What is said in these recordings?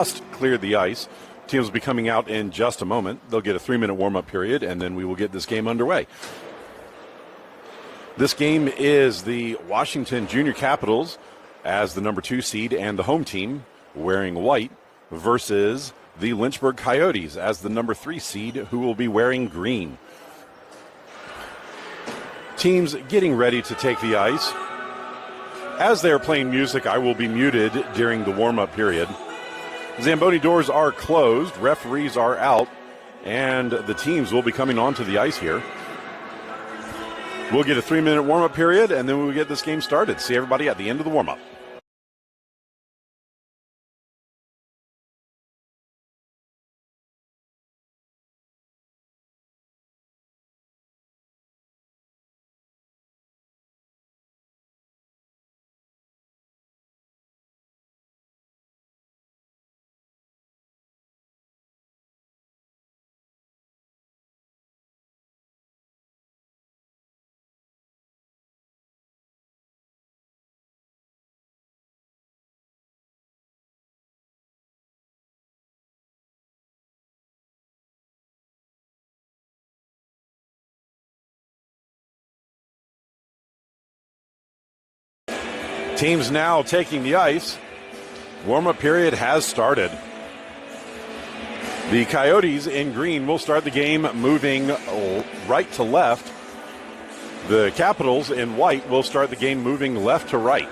just cleared the ice. Teams will be coming out in just a moment. They'll get a 3-minute warm-up period, and then we will get this game underway. This game is the Washington Jr Capitals as the number 2 seed and the home team wearing white versus the Lynchburg Coyotes as the number 3 seed who will be wearing green. Teams getting ready to take the ice. As they're playing music, I will be muted during the warm-up period. Zamboni doors are closed, referees are out, and the teams will be coming onto the ice here. We'll get a 3-minute warm-up period, and then we'll get this game started. See everybody at the end of the warm-up. Teams now taking the ice. Warm-up period has started. The Coyotes in green will start the game moving right to left. The Capitals in white will start the game moving left to right.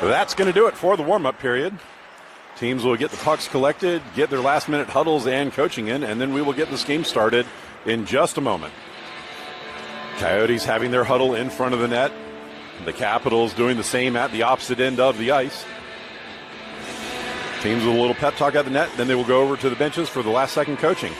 That's going to do it for the warm-up period. Teams will get the pucks collected, get their last-minute huddles and coaching in, and then we will get this game started in just a moment. Coyotes having their huddle in front of the net. The Capitals doing the same at the opposite end of the ice. Teams with a little pep talk at the net, then they will go over to the benches for the last-second coaching.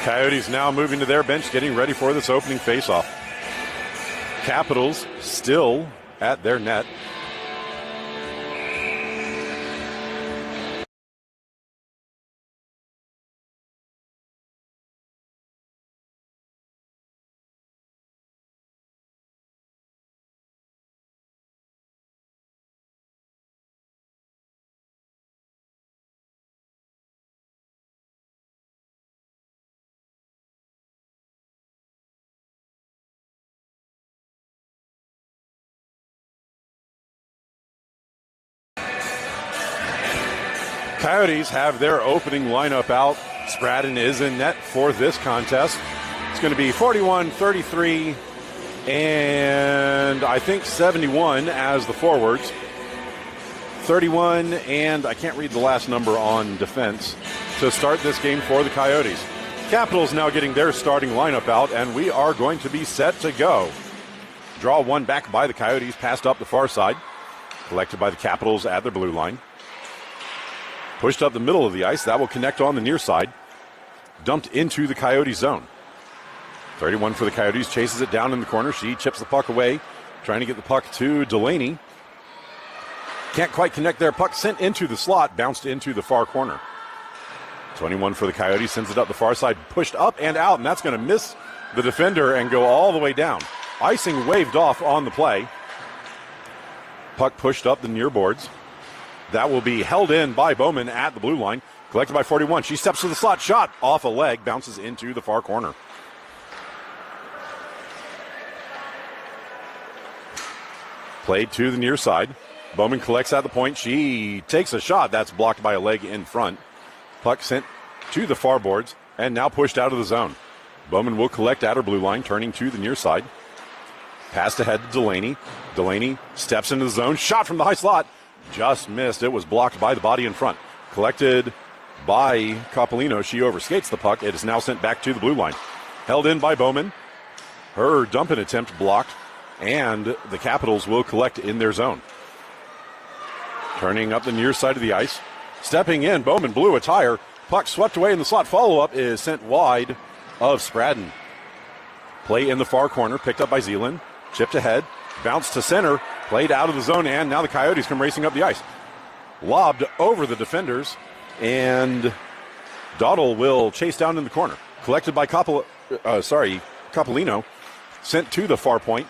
Coyotes now moving to their bench, getting ready for this opening faceoff. Capitals still at their net. Coyotes have their opening lineup out. Spradden is in net for this contest. It's going to be 41, 33, and I think 71 as the forwards. 31, and I can't read the last number on defense to start this game for the Coyotes. Capitals now getting their starting lineup out, and we are going to be set to go. Draw one back by the Coyotes, passed up the far side. Collected by the Capitals at their blue line. Pushed up the middle of the ice. That will connect on the near side. Dumped into the Coyotes zone. 31 for the Coyotes. Chases it down in the corner. She chips the puck away. Trying to get the puck to Delaney. Can't quite connect there. Puck sent into the slot. Bounced into the far corner. 21 for the Coyotes. Sends it up the far side. Pushed up and out. And that's going to miss the defender and go all the way down. Icing waved off on the play. Puck pushed up the near boards. That will be held in by Bowman at the blue line. Collected by 41. She steps to the slot. Shot off a leg. Bounces into the far corner. Played to the near side. Bowman collects at the point. She takes a shot. That's blocked by a leg in front. Puck sent to the far boards and now pushed out of the zone. Bowman will collect at her blue line, turning to the near side. Passed ahead to Delaney. Delaney steps into the zone. Shot from the high slot. Just missed. It was blocked by the body in front. Collected by Coppolino. She overskates the puck. It is now sent back to the blue line. Held in by Bowman. Her dumping attempt blocked. And the Capitals will collect in their zone. Turning up the near side of the ice. Stepping in, Bowman blew a tire. Puck swept away in the slot. Follow-up is sent wide of Spradden. Play in the far corner. Picked up by Zeeland. Chipped ahead. Bounced to center. Played out of the zone, and now the Coyotes come racing up the ice. Lobbed over the defenders, and Dottle will chase down in the corner. Collected by Coppolino. Sent to the far point.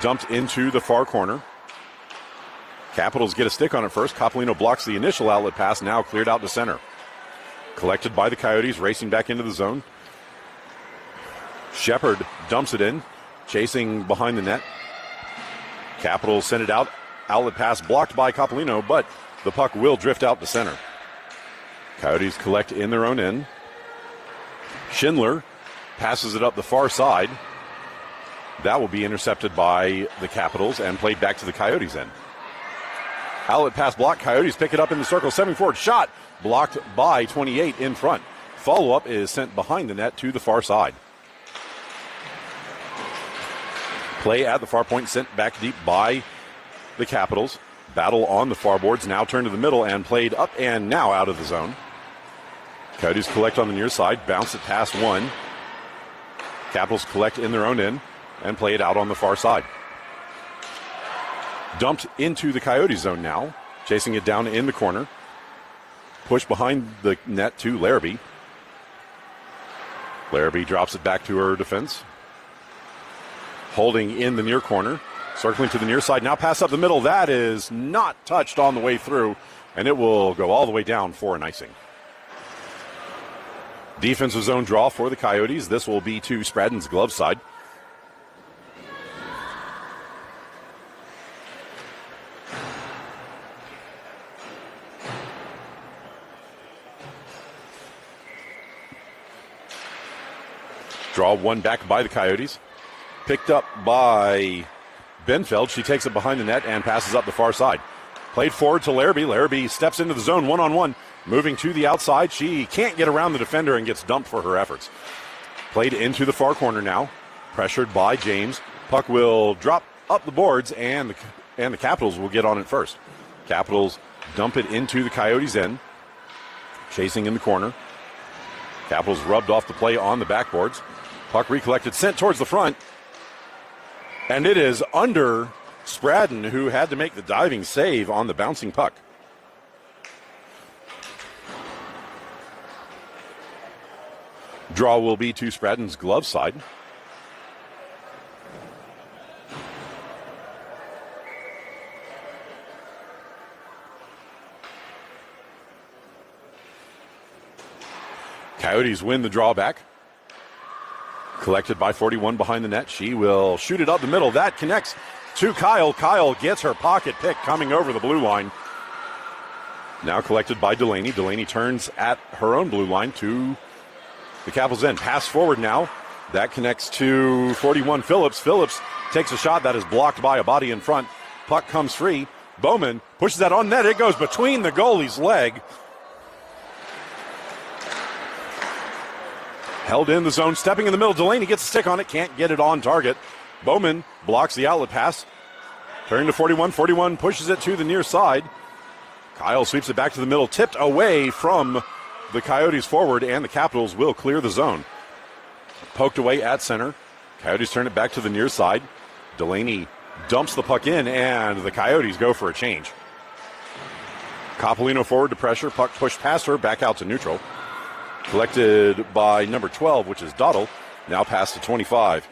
Dumped into the far corner. Capitals get a stick on it first. Coppolino blocks the initial outlet pass, now cleared out to center. Collected by the Coyotes, racing back into the zone. Shepard dumps it in, chasing behind the net. Capitals send it out. Outlet pass blocked by Coppolino, but the puck will drift out to center. Coyotes collect in their own end. Schindler passes it up the far side. That will be intercepted by the Capitals and played back to the Coyotes end. Outlet pass blocked. Coyotes pick it up in the circle. 7-forward shot blocked by 28 in front. Follow-up is sent behind the net to the far side. Play at the far point sent back deep by the Capitals. Battle on the far boards. Now turn to the middle and played up and now out of the zone. Coyotes collect on the near side. Bounce it past one. Capitals collect in their own end and play it out on the far side. Dumped into the Coyote zone now. Chasing it down in the corner. Push behind the net to Larrabee. Larrabee drops it back to her defense. Holding in the near corner. Circling to the near side. Now pass up the middle. That is not touched on the way through. And it will go all the way down for an icing. Defensive zone draw for the Coyotes. This will be to Spradden's glove side. Draw one back by the Coyotes. Picked up by Benfeld. She takes it behind the net and passes up the far side. Played forward to Larrabee. Larrabee steps into the zone one-on-one. Moving to the outside. She can't get around the defender and gets dumped for her efforts. Played into the far corner now. Pressured by James. Puck will drop up the boards and the Capitals will get on it first. Capitals dump it into the Coyotes' end. Chasing in the corner. Capitals rubbed off the play on the backboards. Puck recollected, sent towards the front. And it is under Spradden, who had to make the diving save on the bouncing puck. Draw will be to Spradden's glove side. Coyotes win the drawback. Collected by 41 behind the net. She will shoot it up the middle. That connects to Kyle. Kyle gets her pocket pick coming over the blue line. Now collected by Delaney. Delaney turns at her own blue line to the Capitals end. Pass forward now. That connects to 41 Phillips. Phillips takes a shot that is blocked by a body in front. Puck comes free. Bowman pushes that on net. It goes between the goalie's leg. Held in the zone, stepping in the middle. Delaney gets a stick on it, can't get it on target. Bowman blocks the outlet pass. Turning to 41. 41 pushes it to the near side. Kyle sweeps it back to the middle, tipped away from the Coyotes forward, and the Capitals will clear the zone. Poked away at center. Coyotes turn it back to the near side. Delaney dumps the puck in, and the Coyotes go for a change. Coppolino forward to pressure. Puck pushed past her, back out to neutral. Collected by number 12, which is Dottle. Now past to 25.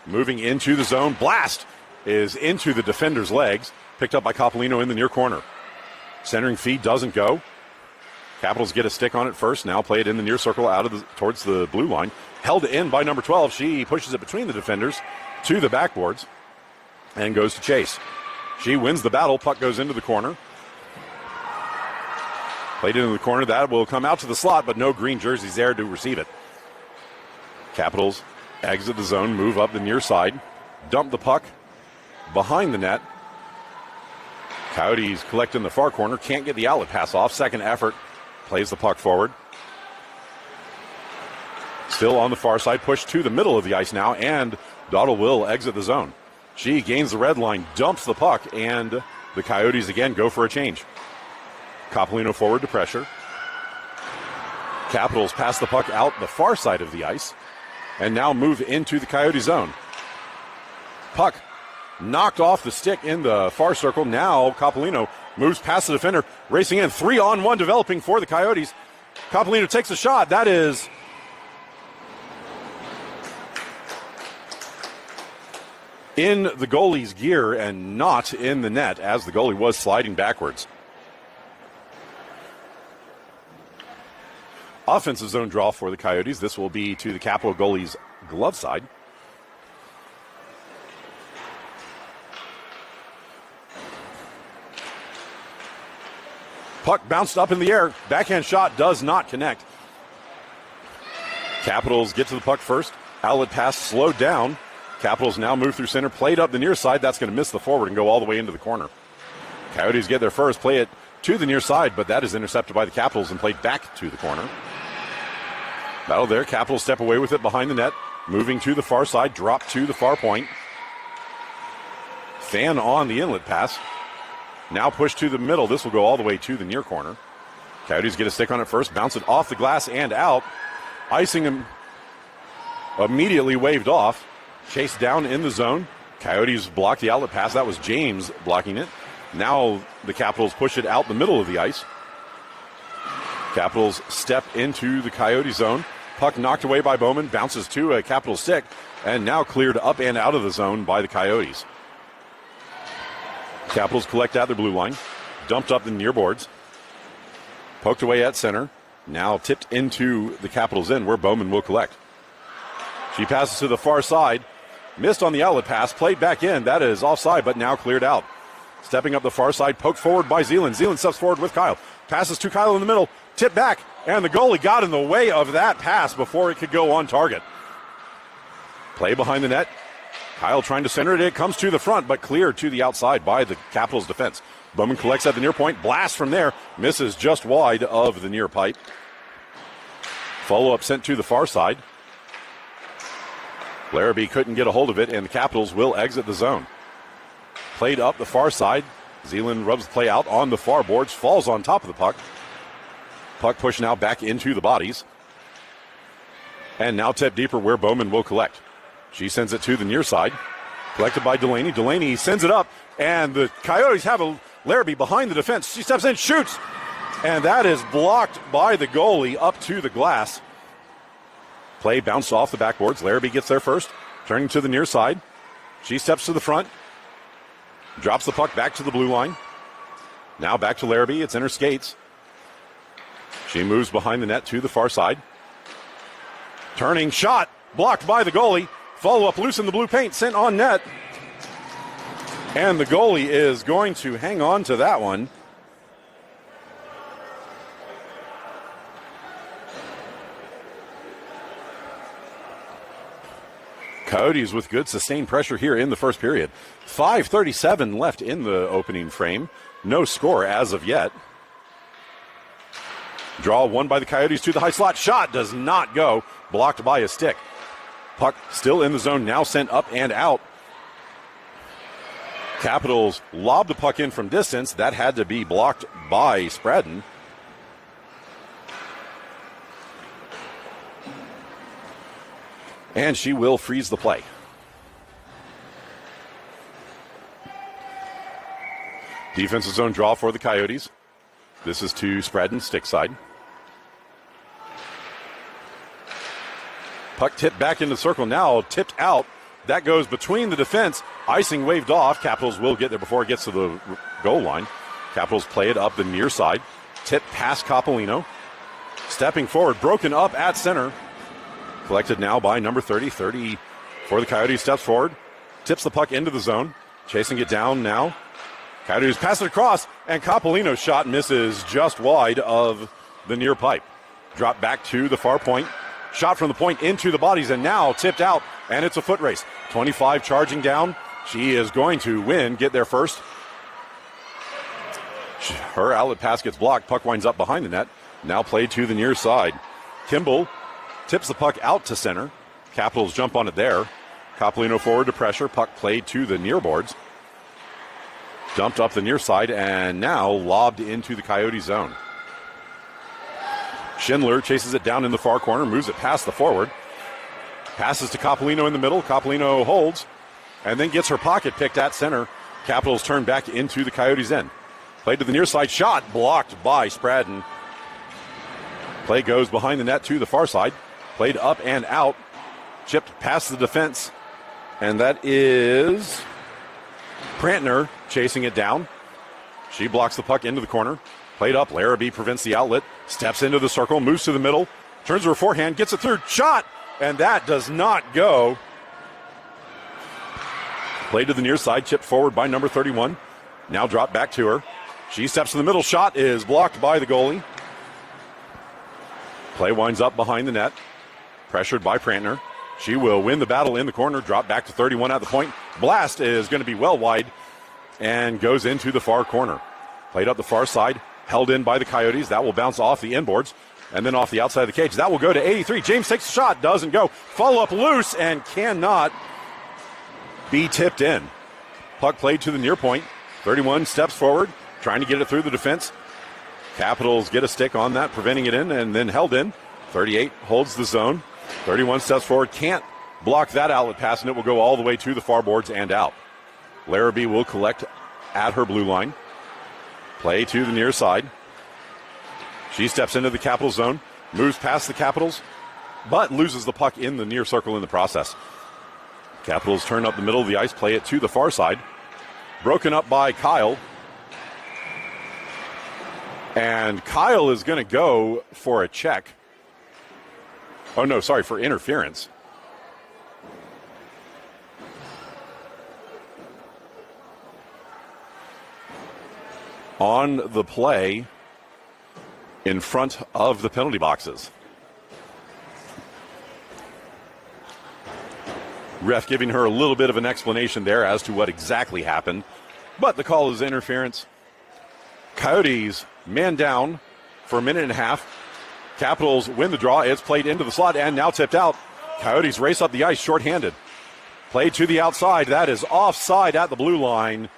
Moving into the zone. Blast is into the defender's legs. Picked up by Coppolino in the near corner. Centering feed doesn't go. Capitals get a stick on it first. Now play it in the near circle towards the blue line. Held in by number 12. She pushes it between the defenders to the backboards and goes to chase. She wins the battle. Puck goes into the corner. Played into the corner. That will come out to the slot, but no green jerseys there to receive it. Capitals exit the zone, move up the near side, dump the puck behind the net. Coyotes collect in the far corner, can't get the outlet pass off. Second effort, plays the puck forward. Still on the far side, pushed to the middle of the ice now, and Dottle will exit the zone. She gains the red line, dumps the puck, and the Coyotes again go for a change. Coppolino forward to pressure. Capitals pass the puck out the far side of the ice and now move into the Coyote zone. Puck knocked off the stick in the far circle. Now Coppolino moves past the defender, racing in. 3-on-1 developing for the Coyotes. Coppolino takes a shot. That is in the goalie's gear and not in the net, as the goalie was sliding backwards. Offensive zone draw for the Coyotes. This will be to the Capital goalie's glove side. Puck bounced up in the air. Backhand shot does not connect. Capitals get to the puck first. Outlet pass slowed down. Capitals now move through center. Played up the near side. That's going to miss the forward and go all the way into the corner. Coyotes get there first. Play it to the near side, but that is intercepted by the Capitals and played back to the corner. Battle there. Capitals step away with it behind the net. Moving to the far side. Drop to the far point. Fan on the inlet pass. Now push to the middle. This will go all the way to the near corner. Coyotes get a stick on it first. Bounce it off the glass and out. Icing him immediately waved off. Chased down in the zone. Coyotes block the outlet pass. That was James blocking it. Now the Capitals push it out the middle of the ice. Capitals step into the Coyote zone. Puck knocked away by Bowman. Bounces to a Capital stick. And now cleared up and out of the zone by the Coyotes. Capitals collect at their blue line. Dumped up the near boards. Poked away at center. Now tipped into the Capitals end where Bowman will collect. She passes to the far side. Missed on the outlet pass. Played back in. That is offside, but now cleared out. Stepping up the far side. Poked forward by Zeeland. Zeeland steps forward with Kyle. Passes to Kyle in the middle. Tip back. And the goalie got in the way of that pass before it could go on target. Play behind the net. Kyle trying to center it. It comes to the front, but cleared to the outside by the Capitals defense. Bowman collects at the near point. Blast from there. Misses just wide of the near pipe. Follow-up sent to the far side. Larrabee couldn't get a hold of it, and the Capitals will exit the zone. Played up the far side. Zeeland rubs the play out on the far boards. Falls on top of the puck. Puck pushed now back into the bodies. And now tip deeper where Bowman will collect. She sends it to the near side. Collected by Delaney. Delaney sends it up, and the Coyotes have a Larrabee behind the defense. She steps in, shoots, and that is blocked by the goalie up to the glass. Play bounced off the backboards. Larrabee gets there first, turning to the near side. She steps to the front, drops the puck back to the blue line. Now back to Larrabee. It's in her skates. She moves behind the net to the far side. Turning shot, blocked by the goalie. Follow-up loose in the blue paint, sent on net. And the goalie is going to hang on to that one. Coyotes with good sustained pressure here in the first period. 5:37 left in the opening frame. No score as of yet. Draw won by the Coyotes to the high slot. Shot does not go. Blocked by a stick. Puck still in the zone, now sent up and out. Capitals lob the puck in from distance. That had to be blocked by Spradden. And she will freeze the play. Defensive zone draw for the Coyotes. This is to Spradden, stick side. Puck tipped back into the circle, now tipped out. That goes between the defense. Icing waved off. Capitals will get there before it gets to the goal line. Capitals play it up the near side. Tip past Coppolino. Stepping forward, broken up at center. Collected now by number 30. 30 for the Coyotes, steps forward. Tips the puck into the zone. Chasing it down now. Coyotes pass it across, and Coppolino's shot misses just wide of the near pipe. Drop back to the far point. Shot from the point into the bodies, and now tipped out, and it's a foot race. 25 charging down. She is going to win, get there first. Her outlet pass gets blocked. Puck winds up behind the net. Now played to the near side. Kimball tips the puck out to center. Capitals jump on it there. Coppolino forward to pressure. Puck played to the near boards. Dumped up the near side, and now lobbed into the Coyote zone. Schindler chases it down in the far corner, moves it past the forward. Passes to Coppolino in the middle. Coppolino holds, and then gets her pocket picked at center. Capitals turn back into the Coyotes' end. Played to the near side, shot blocked by Spradden. Play goes behind the net to the far side. Played up and out. Chipped past the defense, and that is Prantner chasing it down. She blocks the puck into the corner. Played up, Larrabee prevents the outlet. Steps into the circle, moves to the middle. Turns her forehand, gets it through. Shot! And that does not go. Played to the near side, chipped forward by number 31. Now dropped back to her. She steps to the middle. Shot is blocked by the goalie. Play winds up behind the net. Pressured by Prantner. She will win the battle in the corner. Drop back to 31 at the point. Blast is going to be well wide and goes into the far corner. Played up the far side. Held in by the Coyotes. That will bounce off the inboards and then off the outside of the cage. That will go to 83. James takes a shot. Doesn't go. Follow up loose and cannot be tipped in. Puck played to the near point. 31 steps forward, trying to get it through the defense. Capitals get a stick on that, preventing it in, and then held in. 38 holds the zone. 31 steps forward, can't block that outlet pass, and it will go all the way to the far boards and out. Larrabee will collect at her blue line. Play to the near side. She steps into the Capitals zone, moves past the Capitals, but loses the puck in the near circle in the process. Capitals turn up the middle of the ice, play it to the far side. Broken up by Kyle. And Kyle is going to go for a check. Oh, no, sorry, for interference. On the play in front of the penalty boxes. Ref giving her a little bit of an explanation there as to what exactly happened. But the call is interference. Coyotes man down for a minute and a half. Capitals win the draw. It's played into the slot and now tipped out. Coyotes race up the ice shorthanded. Played to the outside. That is offside at the blue line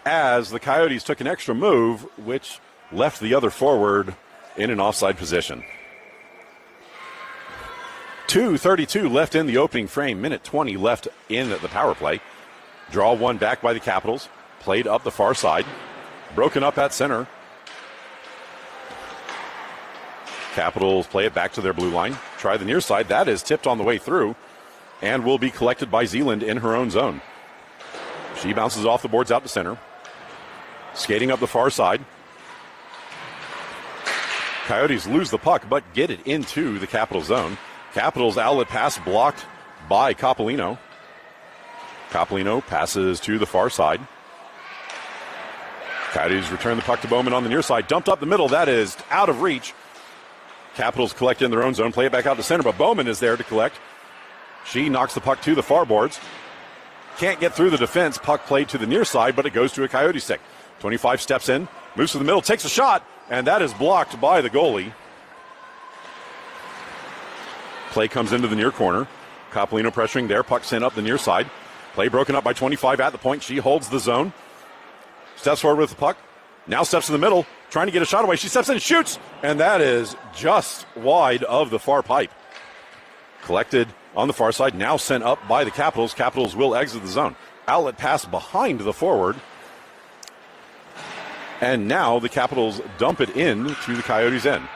as the Coyotes took an extra move, which left the other forward in an offside position. 2:32 left in the opening frame. Minute 20 left in the power play. Draw one back by the Capitals. Played up the far side. Broken up at center. Capitals play it back to their blue line. Try the near side. That is tipped on the way through and will be collected by Zeeland in her own zone. She bounces off the boards out to center. Skating up the far side. Coyotes lose the puck but get it into the Capital zone. Capitals outlet pass blocked by Coppolino. Coppolino passes to the far side. Coyotes return the puck to Bowman on the near side. Dumped up the middle. That is out of reach. Capitals collect in their own zone. Play it back out to center, but Bowman is there to collect. She knocks the puck to the far boards. Can't get through the defense. Puck played to the near side, but it goes to a Coyote stick. 25 steps in, moves to the middle, takes a shot, and that is blocked by the goalie. Play comes into the near corner. Coppolino pressuring there. Puck sent up the near side. Play broken up by 25 at the point. She holds the zone. Steps forward with the puck. Now steps to the middle, trying to get a shot away. She steps in and shoots, and that is just wide of the far pipe. Collected on the far side, now sent up by the Capitals. Capitals will exit the zone. Outlet pass behind the forward. And now the Capitals dump it in to the Coyotes' end.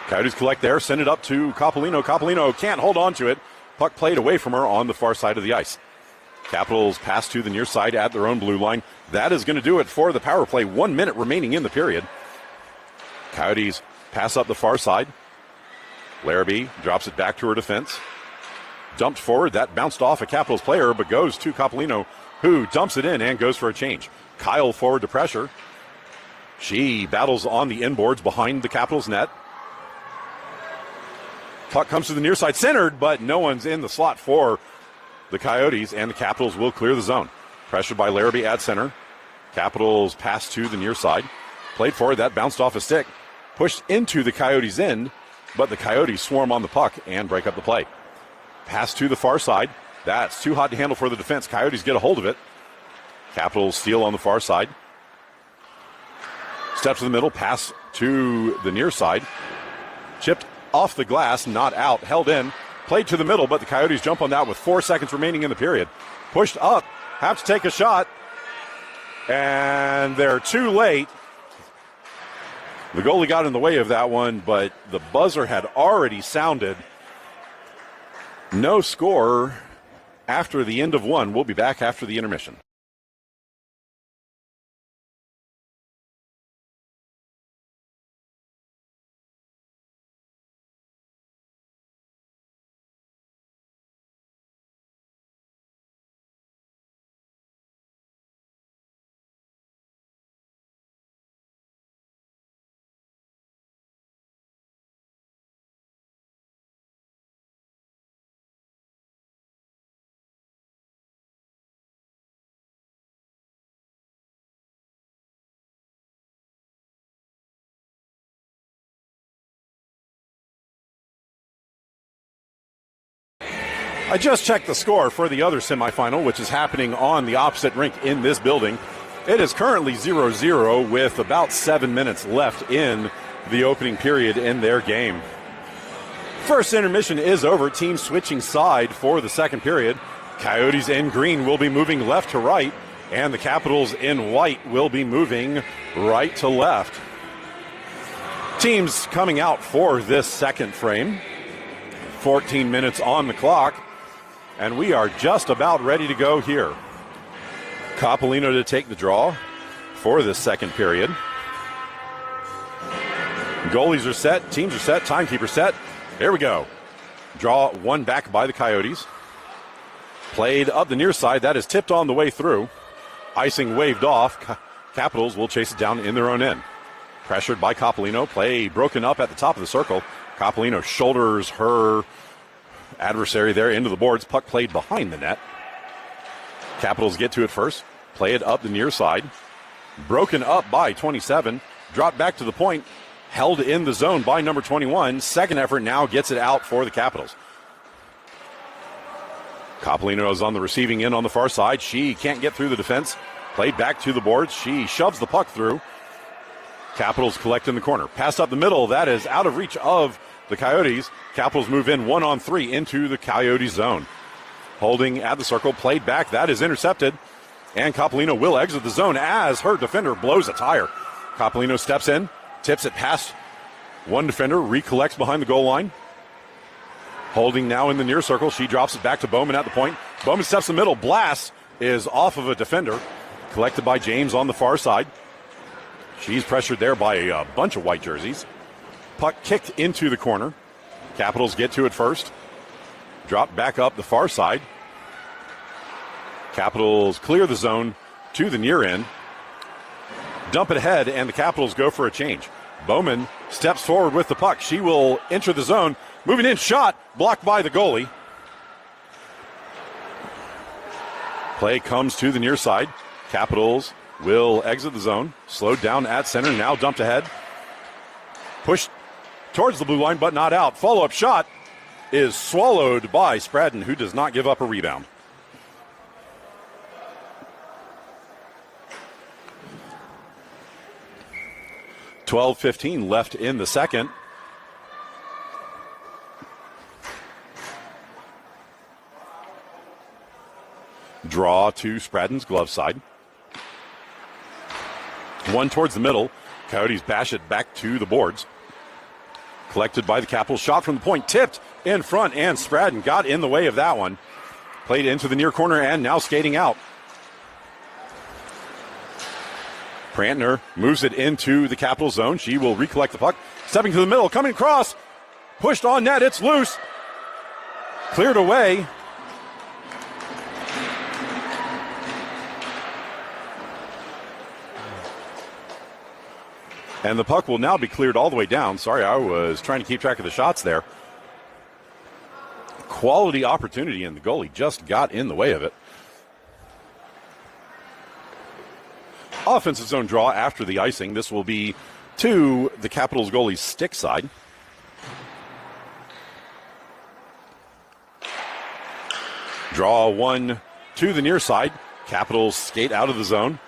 Coyotes collect there, send it up to Coppolino. Coppolino can't hold on to it. Puck played away from her on the far side of the ice. Capitals pass to the near side at their own blue line. That is going to do it for the power play. 1 minute remaining in the period. Coyotes pass up the far side. Larrabee drops it back to her defense. Dumped forward. That bounced off a Capitals player, but goes to Coppolino, who dumps it in and goes for a change. Kyle forward to pressure. She battles on the inboards behind the Capitals net. Puck comes to the near side, centered, but no one's in the slot for the Coyotes, and the Capitals will clear the zone. Pressured by Larrabee at center. Capitals pass to the near side. Played forward, that bounced off a stick. Pushed into the Coyotes' end, but the Coyotes swarm on the puck and break up the play. Pass to the far side. That's too hot to handle for the defense. Coyotes get a hold of it. Capitals steal on the far side. Steps to the middle, pass to the near side. Chipped off the glass, not out, held in. Played to the middle, but the Coyotes jump on that with 4 seconds remaining in the period. Pushed up, have to take a shot, and they're too late. The goalie got in the way of that one, but the buzzer had already sounded. No score after the end of one. We'll be back after the intermission. I just checked the score for the other semifinal, which is happening on the opposite rink in this building. It is currently 0-0 with about 7 minutes left in the opening period in their game. First intermission is over. Team switching side for the second period. Coyotes in green will be moving left to right, and the Capitals in white will be moving right to left. Teams coming out for this second frame. 14 minutes on the clock. And we are just about ready to go here. Coppolino to take the draw for this second period. Goalies are set, teams are set, timekeeper set. Here we go. Draw one back by the Coyotes. Played up the near side. That is tipped on the way through. Icing waved off. Capitals will chase it down in their own end. Pressured by Coppolino. Play broken up at the top of the circle. Coppolino shoulders her adversary there into the boards. Puck played behind the net. Capitals get to it first. Play it up the near side. Broken up by 27. Dropped back to the point. Held in the zone by number 21. Second effort now gets it out for the Capitals. Coppolino is on the receiving end on the far side. She can't get through the defense. Played back to the boards. She shoves the puck through. Capitals collect in the corner. Pass up the middle. That is out of reach of the Coyotes. Capitals move in 1-on-3 into the Coyote zone. Holding at the circle, played back. That is intercepted. And Copolino will exit the zone as her defender blows a tire. Copolino steps in, tips it past one defender, recollects behind the goal line. Holding now in the near circle. She drops it back to Bowman at the point. Bowman steps in the middle. Blast is off of a defender. Collected by James on the far side. She's pressured there by a bunch of white jerseys. Puck kicked into the corner. Capitals get to it first. Drop back up the far side. Capitals clear the zone to the near end. Dump it ahead, and the Capitals go for a change. Bowman steps forward with the puck. She will enter the zone. Moving in, shot, blocked by the goalie. Play comes to the near side. Capitals will exit the zone. Slowed down at center, now dumped ahead. Pushed towards the blue line, but not out. Follow-up shot is swallowed by Spradden, who does not give up a rebound. .12:15 left in the second. Draw to Spradden's glove side. One towards the middle. Coyotes bash it back to the boards. Collected by the Capitals. Shot from the point. Tipped in front, and Spradden got in the way of that one. Played into the near corner and now skating out. Prantner moves it into the Capital zone. She will recollect the puck. Stepping to the middle, coming across. Pushed on net, it's loose. Cleared away. And the puck will now be cleared all the way down. Sorry, I was trying to keep track of the shots there. Quality opportunity, and the goalie just got in the way of it. Offensive zone draw after the icing. This will be to the Capitals goalie's stick side. Draw one to the near side. Capitals skate out of the zone.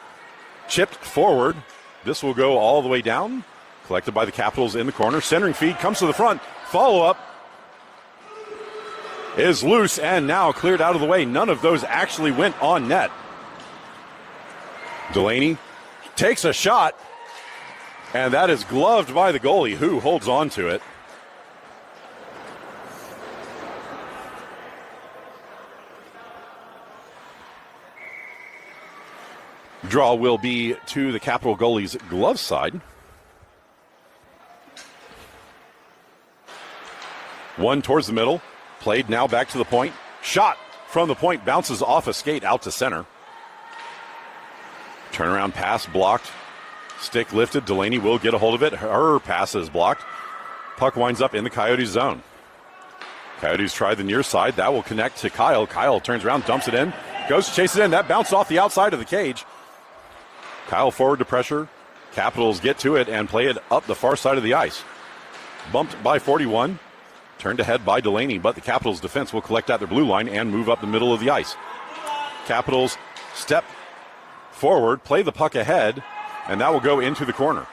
Chipped forward. This will go all the way down. Collected by the Capitals in the corner. Centering feed comes to the front. Follow-up is loose and now cleared out of the way. None of those actually went on net. Delaney takes a shot, and that is gloved by the goalie, who holds on to it. Draw will be to the Capital goalie's glove side. One towards the middle. Played now back to the point. Shot from the point. Bounces off a skate out to center. Turnaround pass blocked. Stick lifted. Delaney will get a hold of it. Her pass is blocked. Puck winds up in the Coyotes zone. Coyotes try the near side. That will connect to Kyle. Kyle turns around, dumps it in. Goes to chase it in. That bounced off the outside of the cage. Kyle forward to pressure. Capitals get to it and play it up the far side of the ice. Bumped by 41. Turned ahead by Delaney, but the Capitals defense will collect at their blue line and move up the middle of the ice. Capitals step forward, play the puck ahead, and that will go into the corner.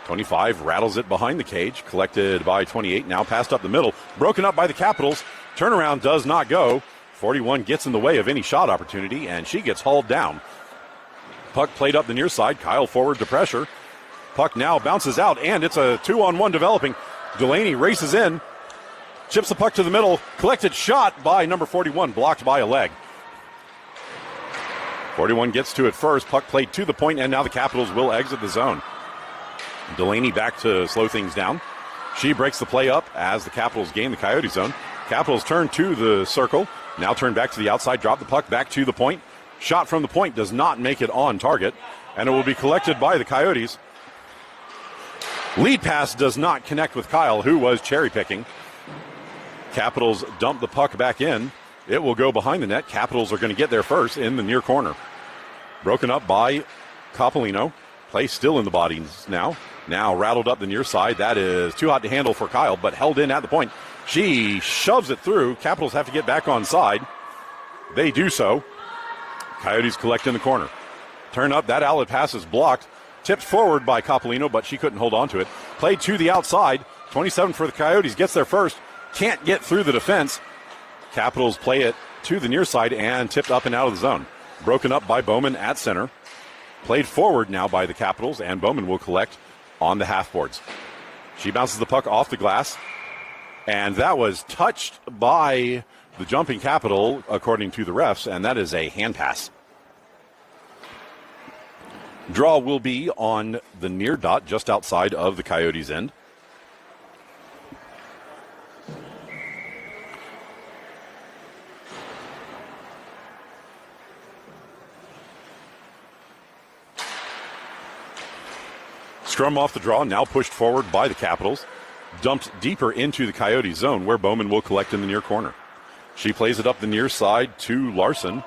25 rattles it behind the cage, collected by 28, now passed up the middle. Broken up by the Capitals. Turnaround does not go. 41 gets in the way of any shot opportunity, and she gets hauled down. Puck played up the near side. Kyle forward to pressure. Puck now bounces out, and it's a 2-on-1 developing. Delaney races in. Chips the puck to the middle. Collected shot by number 41, blocked by a leg. 41 gets to it first. Puck played to the point, and now the Capitals will exit the zone. Delaney back to slow things down. She breaks the play up as the Capitals gain the Coyote zone. Capitals turn to the circle. Now turn back to the outside. Drop the puck back to the point. Shot from the point does not make it on target, and it will be collected by the Coyotes. Lead pass does not connect with Kyle, who was cherry picking. Capitals dump the puck back in. It will go behind the net. Capitals are going to get there first in the near corner. Broken up by Copolino. Play still in the bodies now. Now rattled up the near side. That is too hot to handle for Kyle, but held in at the point. She shoves it through. Capitals have to get back on side. They do so. Coyotes collect in the corner. Turn up. That outlet pass is blocked. Tipped forward by Copolino, but she couldn't hold on to it. Played to the outside. 27 for the Coyotes, gets there first. Can't get through the defense. Capitals play it to the near side and tipped up and out of the zone. Broken up by Bowman at center. Played forward now by the Capitals, and Bowman will collect on the half boards. She bounces the puck off the glass, and that was touched by the jumping Capital, according to the refs, and that is a hand pass. Draw will be on the near dot, just outside of the Coyotes' end. Scrum off the draw, now pushed forward by the Capitals. Dumped deeper into the Coyotes' zone, where Bowman will collect in the near corner. She plays it up the near side to Larson.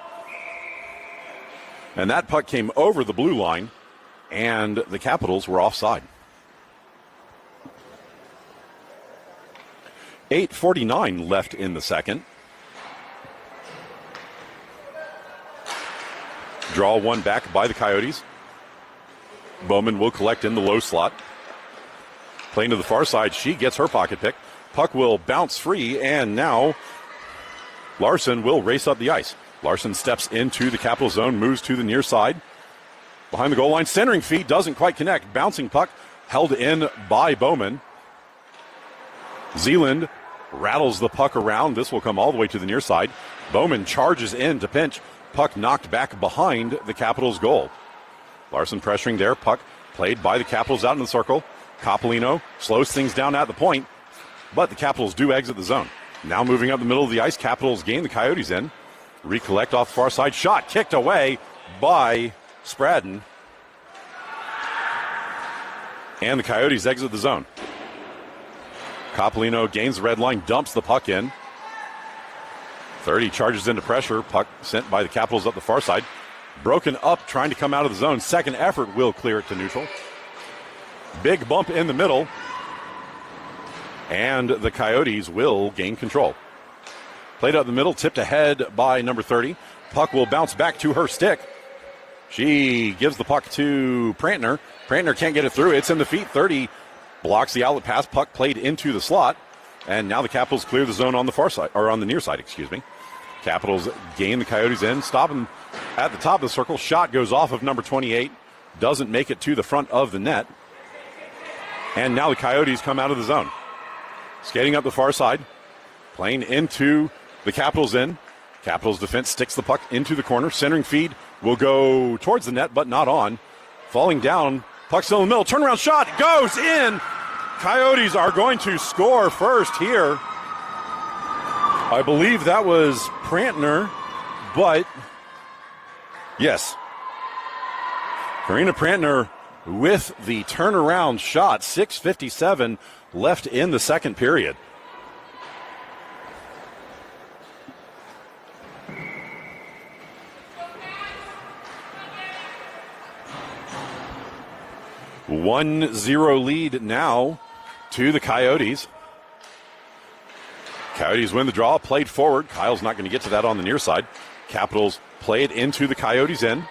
And that puck came over the blue line, and the Capitals were offside. 8:49 left in the second. Draw one back by the Coyotes. Bowman will collect in the low slot. Playing to the far side, she gets her pocket pick. Puck will bounce free, and now Larson will race up the ice. Larson steps into the Capital zone, moves to the near side. Behind the goal line, centering feed doesn't quite connect. Bouncing puck held in by Bowman. Zeeland rattles the puck around. This will come all the way to the near side. Bowman charges in to pinch. Puck knocked back behind the Capitals' goal. Larson pressuring there. Puck played by the Capitals out in the circle. Coppolino slows things down at the point, but the Capitals do exit the zone. Now moving up the middle of the ice, Capitals gain the Coyotes in. Recollect off the far side. Shot kicked away by Spradden. And the Coyotes exit the zone. Coppolino gains the red line, dumps the puck in. 30 charges into pressure. Puck sent by the Capitals up the far side. Broken up, trying to come out of the zone. Second effort will clear it to neutral. Big bump in the middle. And the Coyotes will gain control. Played up the middle, tipped ahead by number 30. Puck will bounce back to her stick. She gives the puck to Prantner. Prantner can't get it through. It's in the feet. 30 blocks the outlet pass. Puck played into the slot. And now the Capitals clear the zone on the far side, or on the near side, excuse me. Capitals gain the Coyotes in, stop them at the top of the circle. Shot goes off of number 28. Doesn't make it to the front of the net. And now the Coyotes come out of the zone. Skating up the far side. Playing into the Capitals in. Capitals defense sticks the puck into the corner. Centering feed will go towards the net, but not on. Falling down. Puck still in the middle. Turnaround shot goes in. Coyotes are going to score first here. I believe that was Prantner, but yes. Karina Prantner with the turnaround shot. 6:57 left in the second period. One-zero lead now to the Coyotes. Coyotes win the draw, played forward. Kyle's not going to get to that on the near side. Capitals play it into the Coyotes end.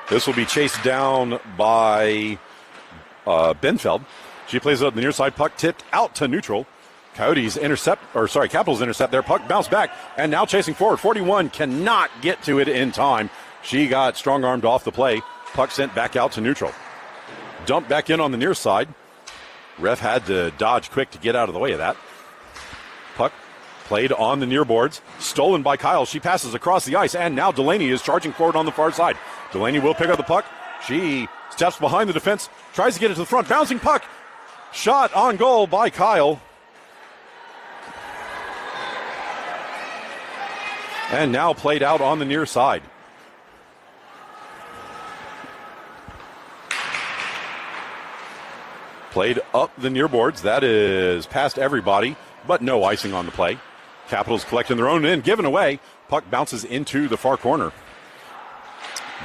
This will be chased down by Benfeld. She plays it up the near side. Puck tipped out to neutral. Capitals intercept their puck, bounce back, and now chasing forward. 41 cannot get to it in time. She got strong-armed off the play. Puck sent back out to neutral. Dumped back in on the near side. Ref had to dodge quick to get out of the way of that. Puck played on the near boards. Stolen by Kyle. She passes across the ice, and now Delaney is charging forward on the far side. Delaney will pick up the puck. She steps behind the defense, tries to get it to the front. Bouncing puck. Shot on goal by Kyle. And now played out on the near side. Played up the near boards. That is past everybody, but no icing on the play. Capitals collecting their own end, given away. Puck bounces into the far corner.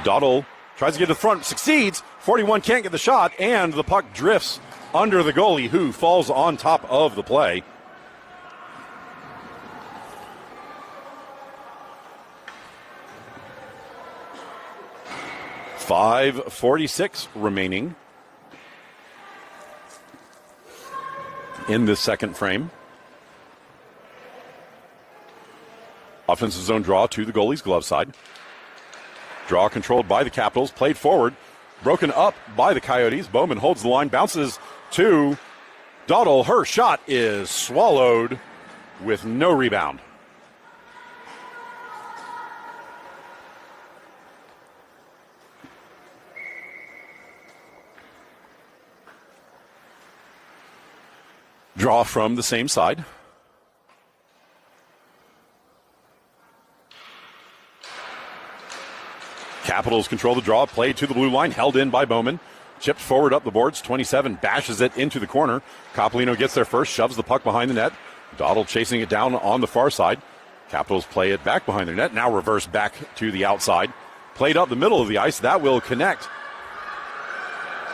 Dottle tries to get to the front, succeeds. 41 can't get the shot, and the puck drifts under the goalie, who falls on top of the play. .546 remaining. in this second frame. Offensive zone draw to the goalie's glove side. Draw controlled by the Capitals, played forward, broken up by the Coyotes. Bowman holds the line, bounces to Dottle. Her shot is swallowed with no rebound. Draw from the same side. Capitals control the draw, played to the blue line, held in by Bowman. Chipped forward up the boards, 27, bashes it into the corner. Copolino gets there first, shoves the puck behind the net. Dottle chasing it down on the far side. Capitals play it back behind their net, now reverse back to the outside. Played up the middle of the ice, that will connect.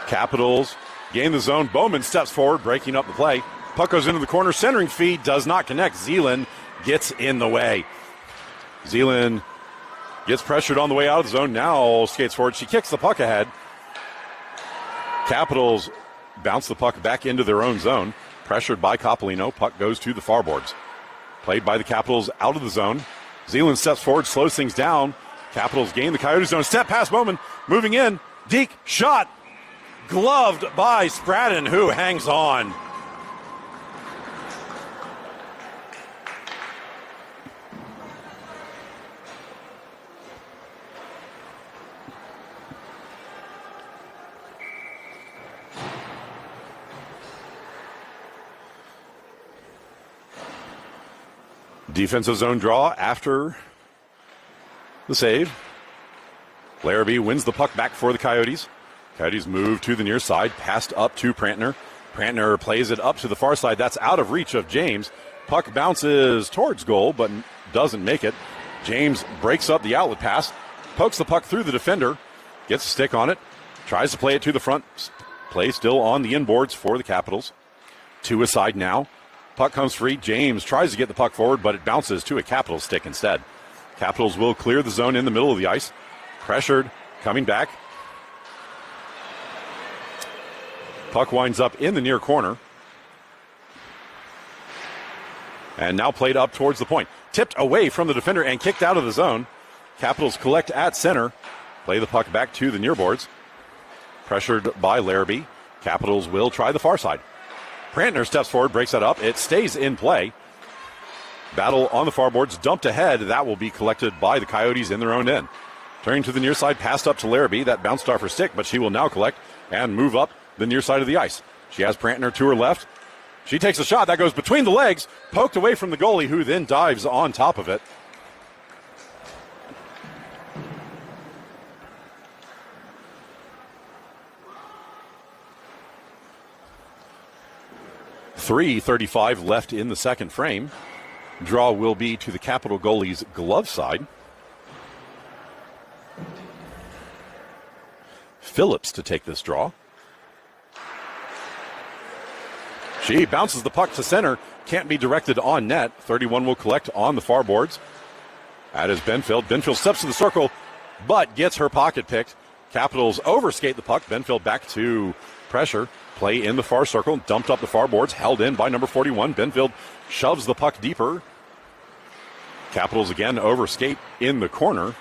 Capitals gain the zone, Bowman steps forward, breaking up the play. Puck goes into the corner, centering feed, does not connect. Zeeland gets in the way. Zeeland gets pressured on the way out of the zone, now skates forward. She kicks the puck ahead. Capitals bounce the puck back into their own zone. Pressured by Copolino, puck goes to the far boards. Played by the Capitals out of the zone. Zeeland steps forward, slows things down. Capitals gain the Coyotes zone, step past Bowman, moving in. Deke, shot, gloved by Spradden, who hangs on. Defensive zone draw after the save. Larrabee wins the puck back for the Coyotes. Coyotes move to the near side, passed up to Prantner. Prantner plays it up to the far side. That's out of reach of James. Puck bounces towards goal, but doesn't make it. James breaks up the outlet pass, pokes the puck through the defender, gets a stick on it, tries to play it to the front. Play still on the inboards for the Capitals. To a side now. Puck comes free. James tries to get the puck forward, but it bounces to a Capitals stick instead. Capitals will clear the zone in the middle of the ice. Pressured, coming back. Puck winds up in the near corner. And now played up towards the point. Tipped away from the defender and kicked out of the zone. Capitals collect at center. Play the puck back to the near boards. Pressured by Larrabee. Capitals will try the far side. Prantner steps forward, breaks that up. It stays in play. Battle on the far boards, dumped ahead. That will be collected by the Coyotes in their own end. Turning to the near side, passed up to Larrabee. That bounced off her stick, but she will now collect and move up the near side of the ice. She has Prantner to her left. She takes a shot. That goes between the legs, poked away from the goalie, who then dives on top of it. .3:35 left in the second frame. Draw will be to the Capital goalie's glove side. Phillips to take this draw. She bounces the puck to center. Can't be directed on net. 31 will collect on the far boards. That is Benfield. Benfield steps to the circle, but gets her pocket picked. Capitals overskate the puck. Benfield back to pressure. Play in the far circle, dumped up the far boards, held in by number 41. Benfield shoves the puck deeper. Capitals again overskate in the corner.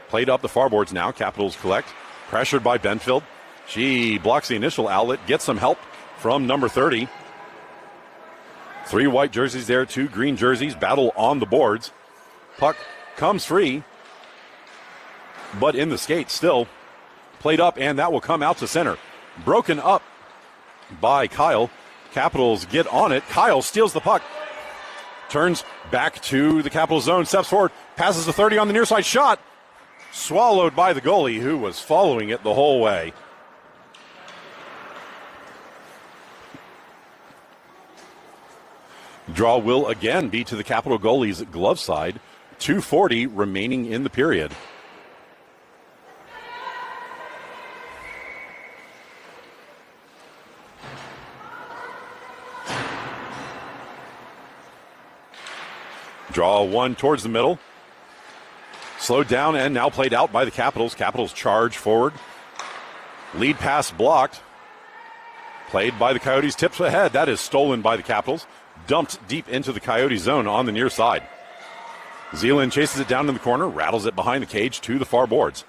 Played up the far boards now. Capitals collect. Pressured by Benfield. She blocks the initial outlet, gets some help from number 30. 3 white jerseys there, 2 green jerseys. Battle on the boards. Puck comes free, but in the skate still. Played up, and that will come out to center. Broken up by Kyle. Capitals get on it. Kyle steals the puck. Turns back to the Capital zone. Steps forward. Passes the 30 on the near side. Shot. Swallowed by the goalie, who was following it the whole way. Draw will again be to the Capital goalie's glove side. 2:40 remaining in the period. Draw one towards the middle. Slowed down and now played out by the Capitals. Capitals charge forward. Lead pass blocked. Played by the Coyotes, tips ahead. That is stolen by the Capitals. Dumped deep into the Coyote zone on the near side. Zeeland chases it down in the corner, rattles it behind the cage to the far boards.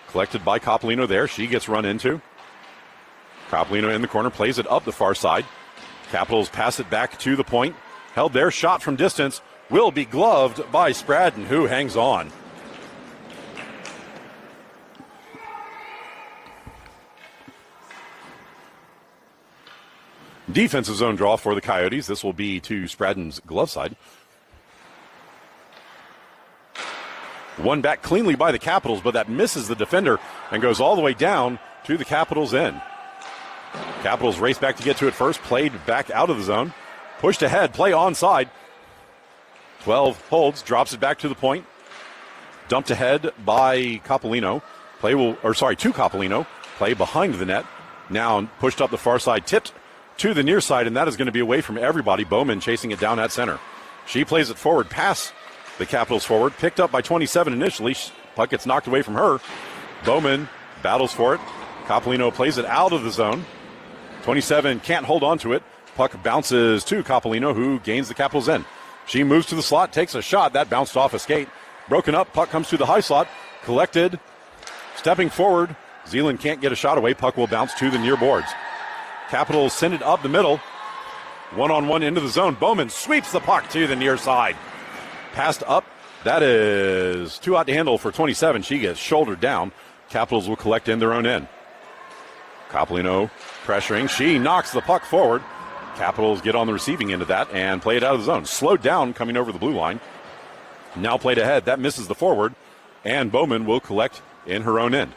Collected by Coppolino there. She gets run into. Coppolino in the corner, plays it up the far side. Capitals pass it back to the point. Held there, shot from distance. Will be gloved by Spradden, who hangs on. Defensive zone draw for the Coyotes. This will be to Spradden's glove side. One back cleanly by the Capitals, but that misses the defender and goes all the way down to the Capitals' end. Capitals race back to get to it first. Played back out of the zone. Pushed ahead. Play onside. 12 holds. Drops it back to the point. Dumped ahead by Coppolino. To Coppolino. Play behind the net. Now pushed up the far side. Tipped to the near side, and that is going to be away from everybody. Bowman chasing it down at center. She plays it forward. Pass the Capitals forward. Picked up by 27 initially. Puck gets knocked away from her. Bowman battles for it. Coppolino plays it out of the zone. 27 can't hold on to it. Puck bounces to Coppolino, who gains the Capitals end. She moves to the slot, takes a shot. That bounced off a skate. Broken up. Puck comes to the high slot. Collected. Stepping forward. Zeeland can't get a shot away. Puck will bounce to the near boards. Capitals send it up the middle. One-on-one into the zone. Bowman sweeps the puck to the near side. Passed up. That is too hot to handle for 27. She gets shouldered down. Capitals will collect in their own end. Coppolino pressuring. She knocks the puck forward. Capitals get on the receiving end of that and play it out of the zone. Slowed down coming over the blue line. Now played ahead. That misses the forward. And Bowman will collect in her own end.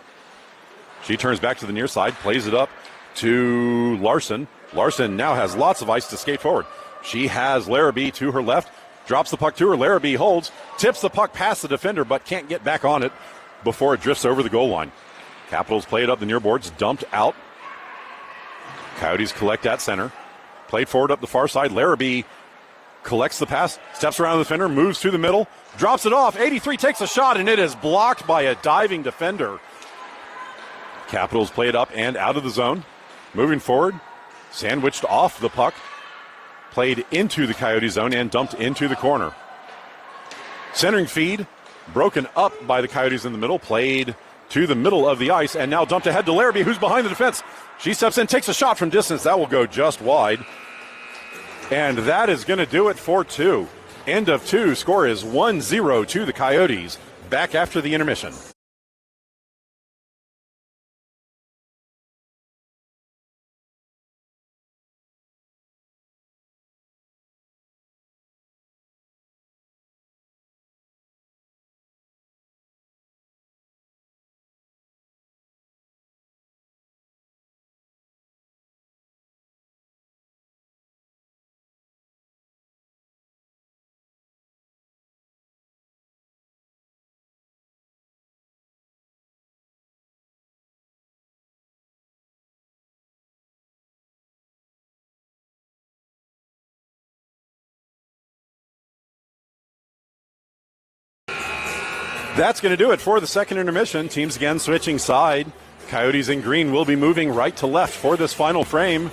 She turns back to the near side. Plays it up to Larson. Larson now has lots of ice to skate forward. She has Larrabee to her left. Drops the puck to her. Larrabee holds. Tips the puck past the defender but can't get back on it before it drifts over the goal line. Capitals play it up the near boards. Dumped out. Coyotes collect at center. Played forward up the far side. Larrabee collects the pass. Steps around the defender. Moves to the middle. Drops it off. 83 takes a shot and it is blocked by a diving defender. Capitals play it up and out of the zone. Moving forward. Sandwiched off the puck. Played into the Coyote zone and dumped into the corner. Centering feed. Broken up by the Coyotes in the middle. Played to the middle of the ice and now dumped ahead to Larrabee, who's behind the defense. She steps in, takes a shot from distance. That will go just wide. And that is going to do it for two. End of two. Score is 1-0 to the Coyotes. Back after the intermission. That's going to do it for the second intermission. Teams again switching side. Coyotes in green will be moving right to left for this final frame.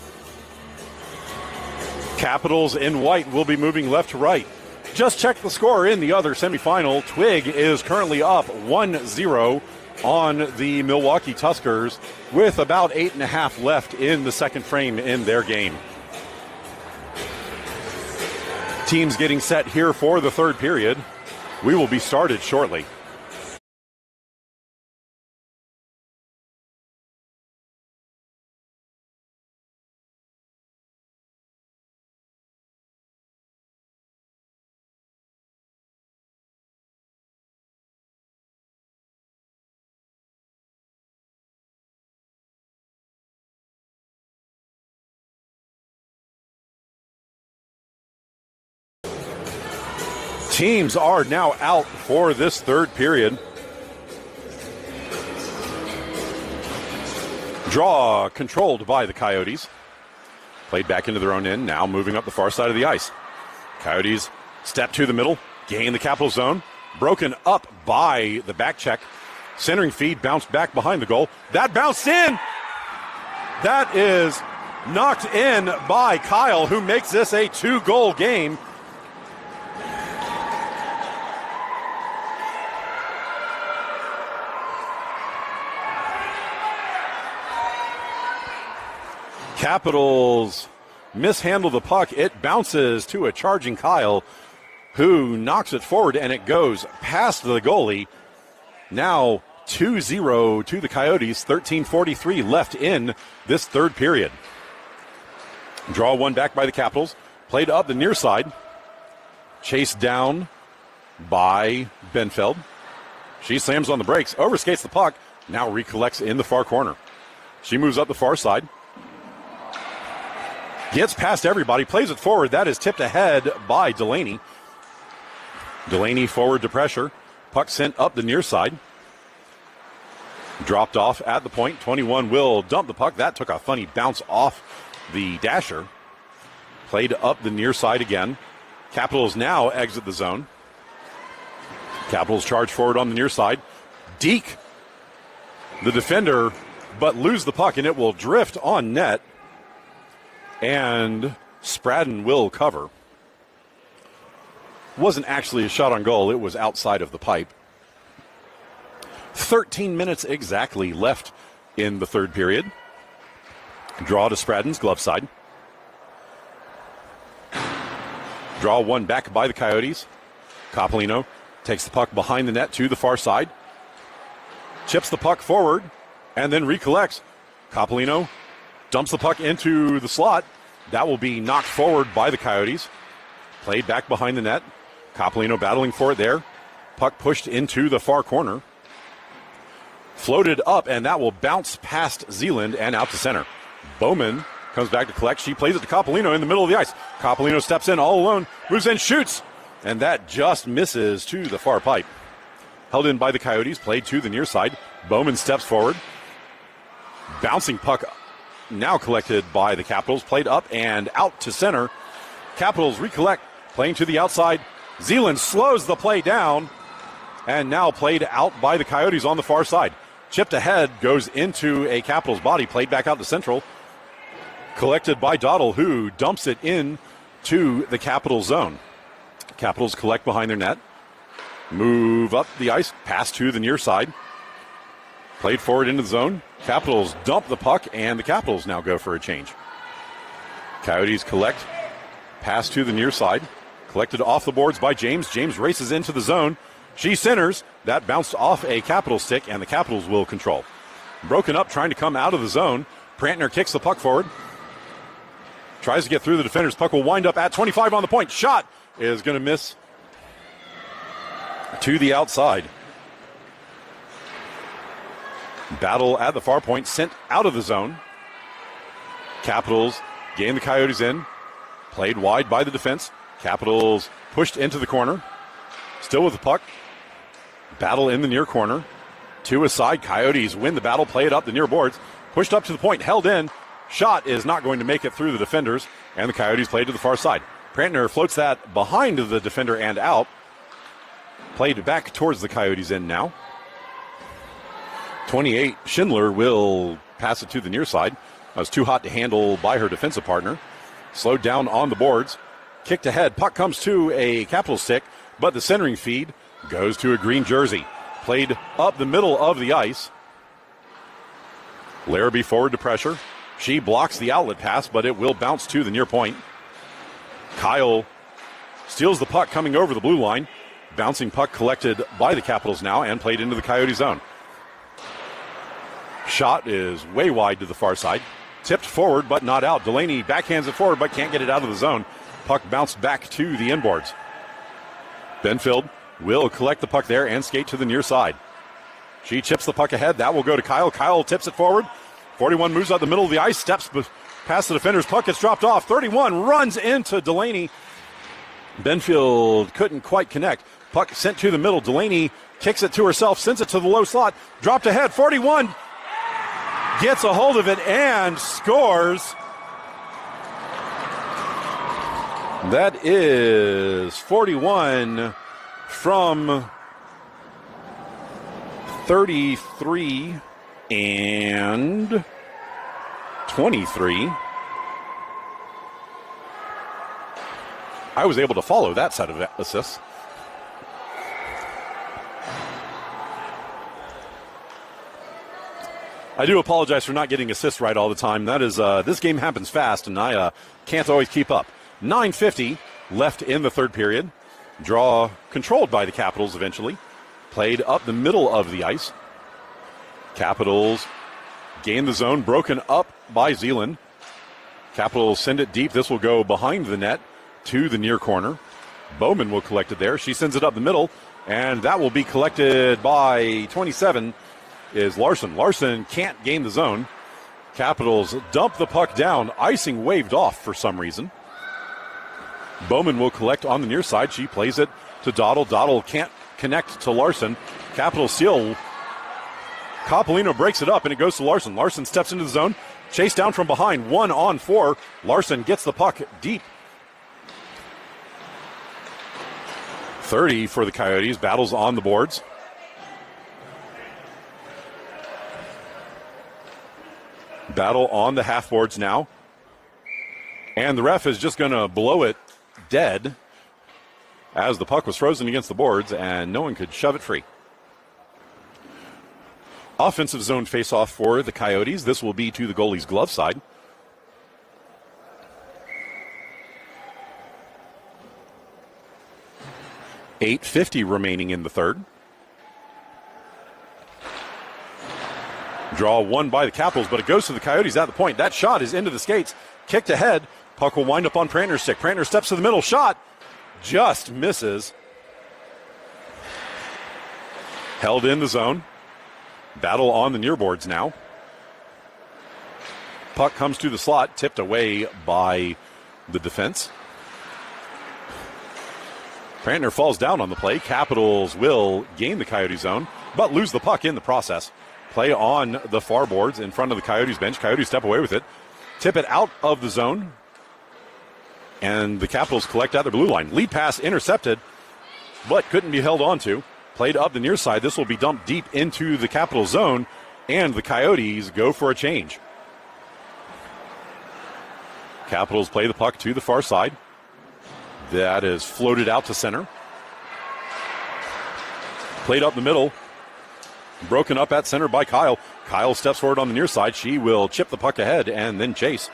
Capitals in white will be moving left to right. Just check the score in the other semifinal. Twig is currently up 1-0 on the Milwaukee Tuskers with about 8.5 left in the second frame in their game. Teams getting set here for the third period. We will be started shortly. Teams are now out for this third period. Draw controlled by the Coyotes. Played back into their own end, now moving up the far side of the ice. Coyotes step to the middle, gain the Capital zone. Broken up by the back check. Centering feed bounced back behind the goal. That bounced in. That is knocked in by Kyle, who makes this a 2-goal game. Capitals mishandle the puck. It bounces to a charging Kyle, who knocks it forward, and it goes past the goalie. Now 2-0 to the Coyotes, 13:43 left in this third period. Draw one back by the Capitals, played up the near side, chased down by Benfeld. She slams on the brakes, overskates the puck, now recollects in the far corner. She moves up the far side, gets past everybody, plays it forward. That is tipped ahead by Delaney. Delaney forward to pressure. Puck sent up the near side. Dropped off at the point. 21 will dump the puck. That took a funny bounce off the dasher. Played up the near side again. Capitals now exit the zone. Capitals charge forward on the near side. Deke, the defender, but lose the puck, and it will drift on net. And Spradden will cover. Wasn't actually a shot on goal. It was outside of the pipe. 13 minutes exactly left in the third period. Draw to Spradden's glove side. Draw one back by the Coyotes. Coppolino takes the puck behind the net to the far side. Chips the puck forward and then recollects. Coppolino dumps the puck into the slot. That will be knocked forward by the Coyotes. Played back behind the net. Coppolino battling for it there. Puck pushed into the far corner. Floated up, and that will bounce past Zeeland and out to center. Bowman comes back to collect. She plays it to Coppolino in the middle of the ice. Coppolino steps in all alone, moves in, shoots, and that just misses to the far pipe. Held in by the Coyotes, played to the near side. Bowman steps forward. Bouncing puck now collected by the Capitals, played up and out to center. Capitals recollect, playing to the outside. Zeeland slows the play down, and now played out by the Coyotes on the far side. Chipped ahead, goes into a Capitals body, played back out to central. Collected by Dottle, who dumps it in to the Capitals zone. Capitals collect behind their net. Move up the ice, pass to the near side. Played forward into the zone. Capitals dump the puck, and the Capitals now go for a change. Coyotes collect, pass to the near side. Collected off the boards by James. James races into the zone. She centers. That bounced off a Capital stick, and the Capitals will control. Broken up, trying to come out of the zone. Prantner kicks the puck forward. Tries to get through the defenders. Puck will wind up at 25 on the point. Shot is going to miss to the outside. Battle at the far point, sent out of the zone. Capitals gain the Coyotes in. Played wide by the defense. Capitals pushed into the corner. Still with the puck. Battle in the near corner. To a side. Coyotes win the battle. Play it up the near boards. Pushed up to the point. Held in. Shot is not going to make it through the defenders. And the Coyotes play to the far side. Prantner floats that behind the defender and out. Played back towards the Coyotes end now. 28, Schindler will pass it to the near side. That was too hot to handle by her defensive partner. Slowed down on the boards. Kicked ahead. Puck comes to a Capital stick, but the centering feed goes to a green jersey. Played up the middle of the ice. Larrabee forward to pressure. She blocks the outlet pass, but it will bounce to the near point. Kyle steals the puck coming over the blue line. Bouncing puck collected by the Capitals now and played into the Coyote zone. Shot is way wide to the far side. Tipped forward, but not out. Delaney backhands it forward, but can't get it out of the zone. Puck bounced back to the inboards. Benfield will collect the puck there and skate to the near side. She chips the puck ahead. That will go to Kyle. Kyle tips it forward. 41 moves out the middle of the ice, steps past the defenders. Puck gets dropped off. 31 runs into Delaney. Benfield couldn't quite connect. Puck sent to the middle. Delaney kicks it to herself, sends it to the low slot. Dropped ahead. 41 gets a hold of it and scores. That is 41 from 33 and 23. I was able to follow that set of assists. I do apologize for not getting assists right all the time. That is, this game happens fast, and I can't always keep up. 9:50 left in the third period. Draw controlled by the Capitals eventually. Played up the middle of the ice. Capitals gain the zone, broken up by Zealand. Capitals send it deep. This will go behind the net to the near corner. Bowman will collect it there. She sends it up the middle, and that will be collected by 27 is Larson. Larson can't gain the zone. Capitals dump the puck down. Icing waved off for some reason. Bowman will collect on the near side. She plays it to Dottle. Dottle can't connect to Larson. Capitals seal. Coppolino breaks it up, and it goes to Larson. Larson steps into the zone. Chase down from behind. 1-on-4. Larson gets the puck deep. 30 for the Coyotes. Battles on the boards. Battle on the half boards now. And the ref is just going to blow it dead as the puck was frozen against the boards and no one could shove it free. Offensive zone faceoff for the Coyotes. This will be to the goalie's glove side. .850 remaining in the third. Draw won by the Capitals, but it goes to the Coyotes at the point. That shot is into the skates. Kicked ahead. Puck will wind up on Prantner's stick. Prantner steps to the middle. Shot just misses. Held in the zone. Battle on the near boards now. Puck comes to the slot. Tipped away by the defense. Prantner falls down on the play. Capitals will gain the Coyote zone, but lose the puck in the process. Play on the far boards in front of the Coyotes bench. Coyotes step away with it. Tip it out of the zone. And the Capitals collect at the blue line. Lead pass intercepted, but couldn't be held on to. Played up the near side. This will be dumped deep into the Capitals zone. And the Coyotes go for a change. Capitals play the puck to the far side. That is floated out to center. Played up the middle. Broken up at center by Kyle. Kyle steps forward on the near side. She will chip the puck ahead and then chase.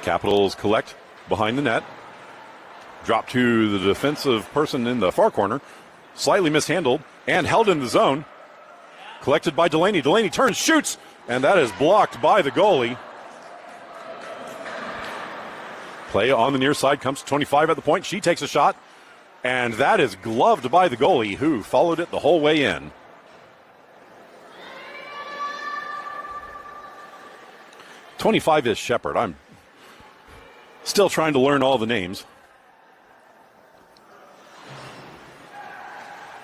Capitals collect behind the net. Drop to the defensive person in the far corner. Slightly mishandled and held in the zone. Collected by Delaney. Delaney turns, shoots, and that is blocked by the goalie. Play on the near side comes to 25 at the point. She takes a shot, and that is gloved by the goalie, who followed it the whole way in. .25 is Shepard. I'm still trying to learn all the names.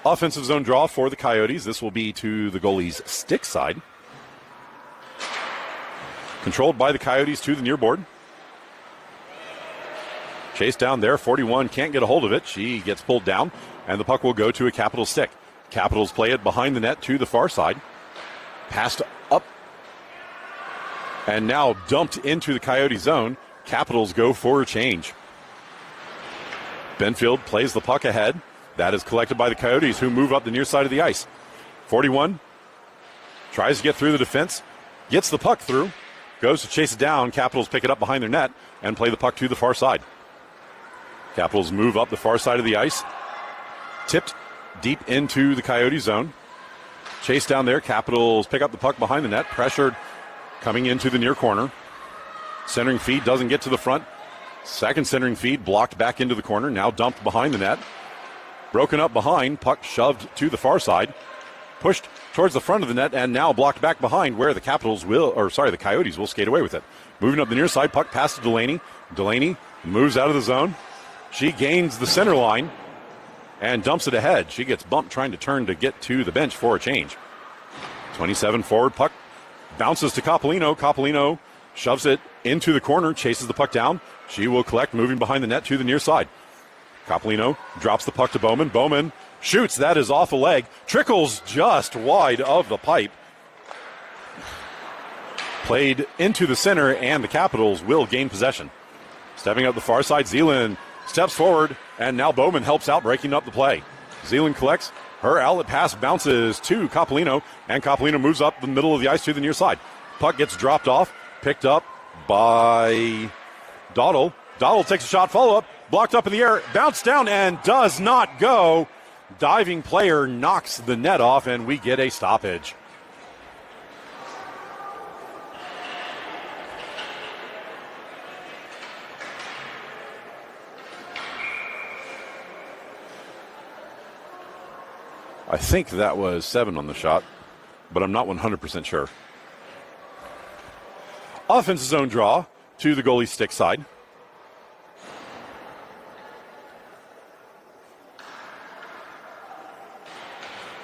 Offensive zone draw for the Coyotes. This will be to the goalie's stick side. Controlled by the Coyotes to the near board. Chase down there. 41 can't get a hold of it. She gets pulled down, and the puck will go to a Capitals stick. Capitals play it behind the net to the far side. Passed up. And now dumped into the Coyote zone. Capitals go for a change. Benfield plays the puck ahead. That is collected by the Coyotes, who move up the near side of the ice. 41 tries to get through the defense. Gets the puck through. Goes to chase it down. Capitals pick it up behind their net and play the puck to the far side. Capitals move up the far side of the ice. Tipped deep into the Coyote zone. Chase down there. Capitals pick up the puck behind the net. Pressured coming into the near corner. Centering feed doesn't get to the front. Second centering feed blocked back into the corner. Now dumped behind the net. Broken up behind. Puck shoved to the far side. Pushed towards the front of the net and now blocked back behind where the the Coyotes will skate away with it. Moving up the near side. Puck past to Delaney. Delaney moves out of the zone. She gains the center line and dumps it ahead. She gets bumped trying to turn to get to the bench for a change. 27 forward. Puck bounces to Coppolino. Coppolino shoves it into the corner, chases the puck down. She will collect, moving behind the net to the near side. Coppolino drops the puck to Bowman. Bowman shoots. That is off a leg. Trickles just wide of the pipe. Played into the center, and the Capitals will gain possession. Stepping up the far side, Zealand steps forward, and now Bowman helps out, breaking up the play. Zealand collects. Her outlet pass bounces to Coppolino, and Coppolino moves up the middle of the ice to the near side. Puck gets dropped off, picked up by Dowdle. Dowdle takes a shot, follow-up, blocked up in the air, bounced down, and does not go. Diving player knocks the net off, and we get a stoppage. I think that was 7 on the shot, but I'm not 100% sure. Offensive zone draw to the goalie's stick side.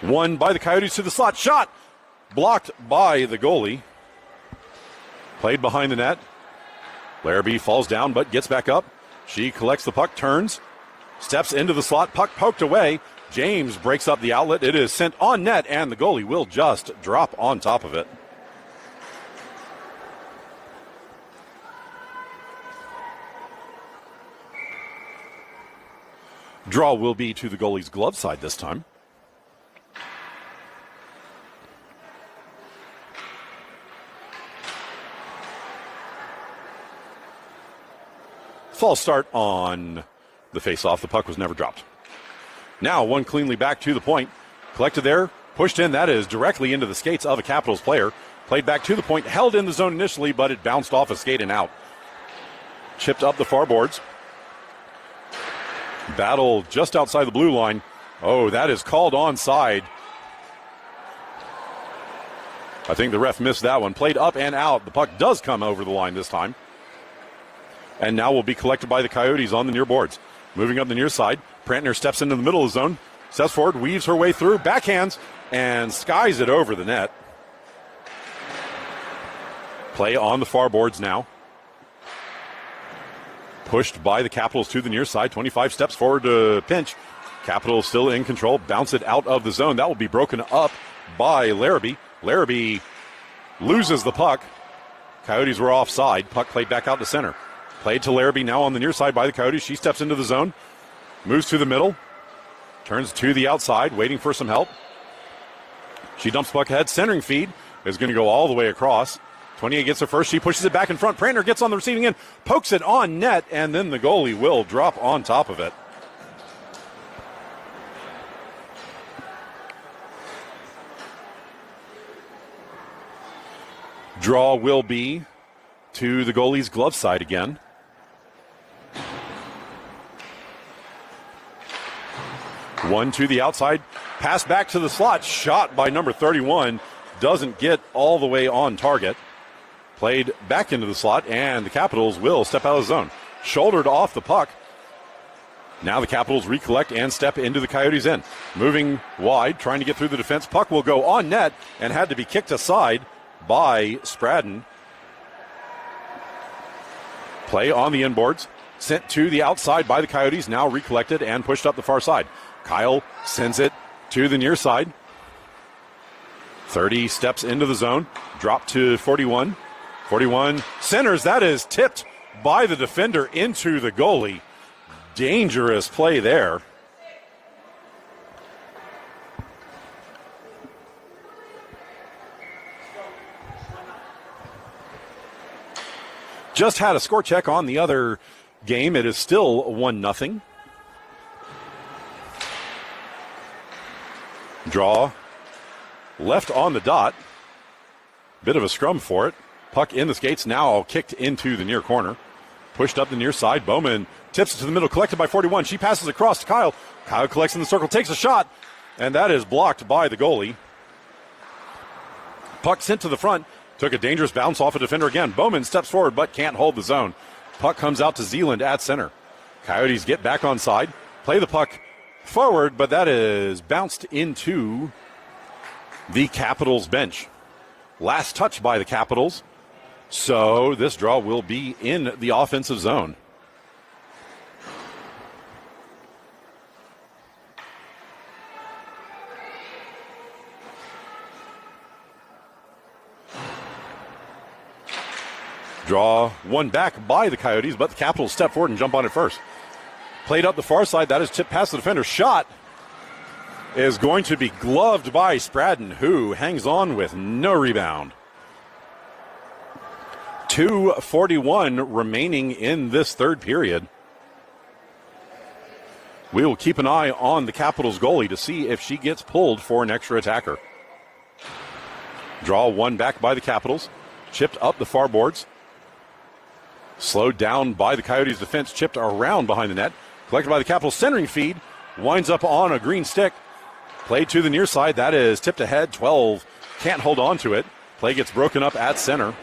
Won by the Coyotes to the slot. Shot blocked by the goalie. Played behind the net. Larrabee falls down but gets back up. She collects the puck, turns, steps into the slot. Puck poked away. James breaks up the outlet. It is sent on net, and the goalie will just drop on top of it. Draw will be to the goalie's glove side this time. False start on the face-off. The puck was never dropped. Now one cleanly back to the point. Collected there, pushed in. That is directly into the skates of a Capitals player. Played back to the point, held in the zone initially, but it bounced off a skate and out. Chipped up the far boards. Battle just outside the blue line. Oh, that is called onside. I think the ref missed that one. Played up and out. The puck does come over the line this time. And now will be collected by the Coyotes on the near boards. Moving up the near side, Prantner steps into the middle of the zone, steps forward, weaves her way through, backhands, and skies it over the net. Play on the far boards now. Pushed by the Capitals to the near side, 25 steps forward to pinch. Capitals still in control, bounce it out of the zone. That will be broken up by Larrabee. Larrabee loses the puck. Coyotes were offside. Puck played back out to center. Played to Larrabee now on the near side by the Coyotes. She steps into the zone, moves to the middle, turns to the outside, waiting for some help. She dumps puck ahead. Centering feed is going to go all the way across. 28 gets her first. She pushes it back in front. Prantner gets on the receiving end, pokes it on net, and then the goalie will drop on top of it. Draw will be to the goalie's glove side again. One to the outside, pass back to the slot, shot by number 31, doesn't get all the way on target. Played back into the slot, and the Capitals will step out of the zone. Shouldered off the puck. Now the Capitals recollect and step into the Coyotes' end. Moving wide, trying to get through the defense. Puck will go on net and had to be kicked aside by Spradden. Play on the inboards, sent to the outside by the Coyotes, now recollected and pushed up the far side. Kyle sends it to the near side. 30 steps into the zone, drop to 41. 41 centers, that is tipped by the defender into the goalie. Dangerous play there. Just had a score check on the other game. It is still 1-0. Draw left on the dot. Bit of a scrum for it. Puck in the skates, now kicked into the near corner. Pushed up the near side. Bowman tips it to the middle, collected by 41. She passes across to Kyle. Kyle collects in the circle, takes a shot, and that is blocked by the goalie. Puck sent to the front. Took a dangerous bounce off a defender again. Bowman steps forward but can't hold the zone. Puck comes out to Zealand at center. Coyotes get back on side. Play the puck forward, but that is bounced into the Capitals bench. Last touch by the Capitals. So this draw will be in the offensive zone. Draw one back by the Coyotes, but the Capitals step forward and jump on it first. Played up the far side. That is tipped past the defender. Shot is going to be gloved by Spradden, who hangs on with no rebound. 2:41 remaining in this third period. We will keep an eye on the Capitals goalie to see if she gets pulled for an extra attacker. Draw one back by the Capitals. Chipped up the far boards. Slowed down by the Coyotes defense. Chipped around behind the net. Collected by the Capitals centering feed. Winds up on a green stick. Played to the near side. That is tipped ahead. 12 can't hold on to it. Play gets broken up at center.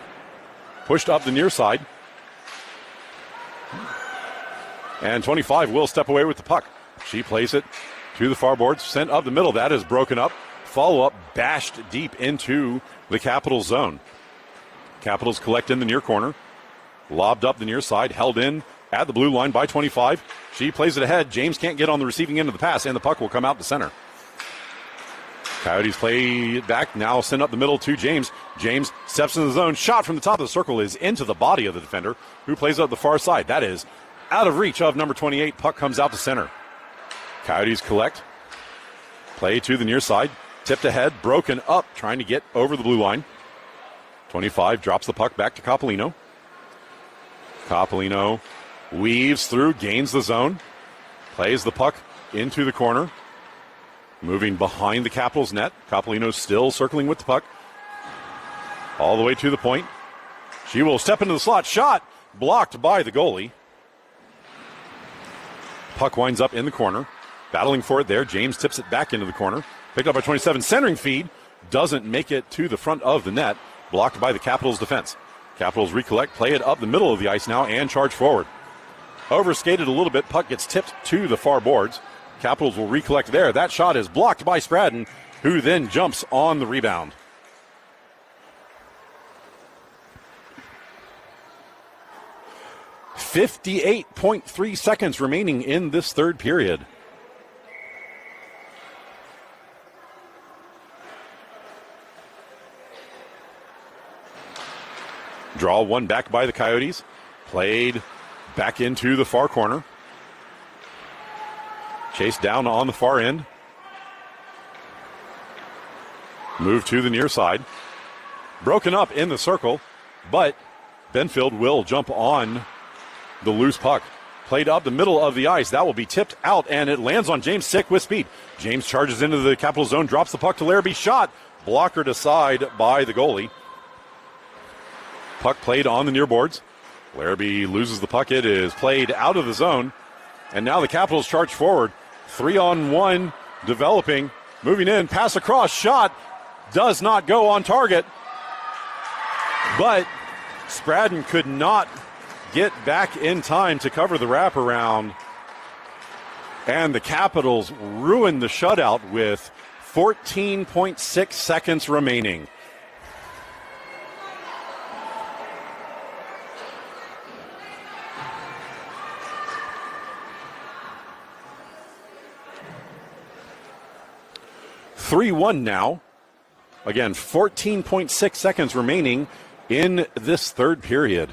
Pushed up the near side. And 25 will step away with the puck. She plays it to the far boards. Sent up the middle. That is broken up. Follow-up bashed deep into the Capitals zone. Capitals collect in the near corner. Lobbed up the near side. Held in at the blue line by 25. She plays it ahead. James can't get on the receiving end of the pass, and the puck will come out to center. Coyotes play it back. Now send up the middle to James. James steps in the zone. Shot from the top of the circle is into the body of the defender, who plays up the far side. That is out of reach of number 28. Puck comes out to center. Coyotes collect. Play to the near side. Tipped ahead. Broken up. Trying to get over the blue line. 25 drops the puck back to Coppolino. Coppolino weaves through. Gains the zone. Plays the puck into the corner. Moving behind the Capitals net. Coppolino still circling with the puck. All the way to the point. She will step into the slot. Shot blocked by the goalie. Puck winds up in the corner. Battling for it there. James tips it back into the corner. Picked up by 27. Centering feed. Doesn't make it to the front of the net. Blocked by the Capitals defense. Capitals recollect. Play it up the middle of the ice now and charge forward. Overskated a little bit. Puck gets tipped to the far boards. Capitals will recollect there. That shot is blocked by Spradden, who then jumps on the rebound. .3 seconds remaining in this third period. Draw one back by the Coyotes. Played back into the far corner. Chased down on the far end. Move to the near side. Broken up in the circle, but Benfield will jump on the loose puck. Played up the middle of the ice. That will be tipped out, and it lands on James Sick with speed. James charges into the Capital zone, drops the puck to Larrabee. Shot blockered aside by the goalie. Puck played on the near boards. Larrabee loses the puck. It is played out of the zone, and now the Capitals charge forward. 3-on-1 developing. Moving in, pass across, shot does not go on target. But Spradden could not get back in time to cover the wraparound. And the Capitals ruined the shutout with 14.6 seconds remaining. (3-1) now. Again, 14.6 seconds remaining in this third period.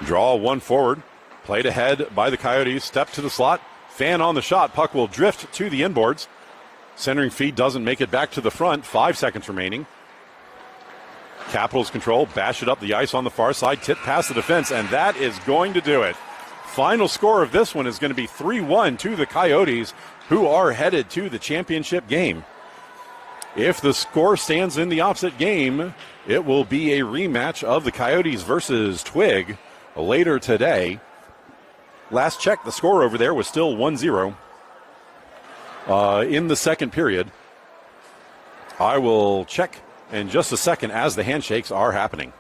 Draw one forward. Played ahead by the Coyotes. Step to the slot. Fan on the shot. Puck will drift to the inboards. Centering feed doesn't make it back to the front. 5 seconds remaining. Capitals control, bash it up the ice on the far side, tip past the defense, and that is going to do it. Final score of this one is going to be 3-1 to the Coyotes, who are headed to the championship game. If the score stands in the opposite game, it will be a rematch of the Coyotes versus Twig later today. Last check, the score over there was still 1-0 in the second period. I will check in just a second as the handshakes are happening.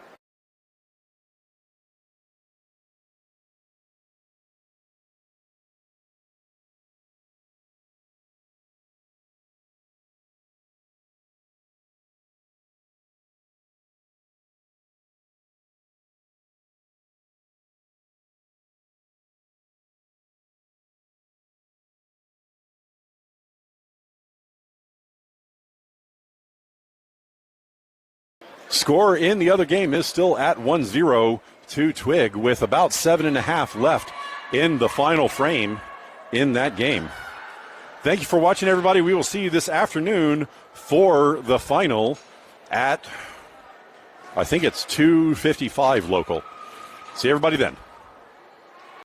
Score in the other game is still at 1-0 to Twig with about 7.5 left in the final frame in that game. Thank you for watching, everybody. We will see you this afternoon for the final at, I think it's 2:55 local. See everybody then.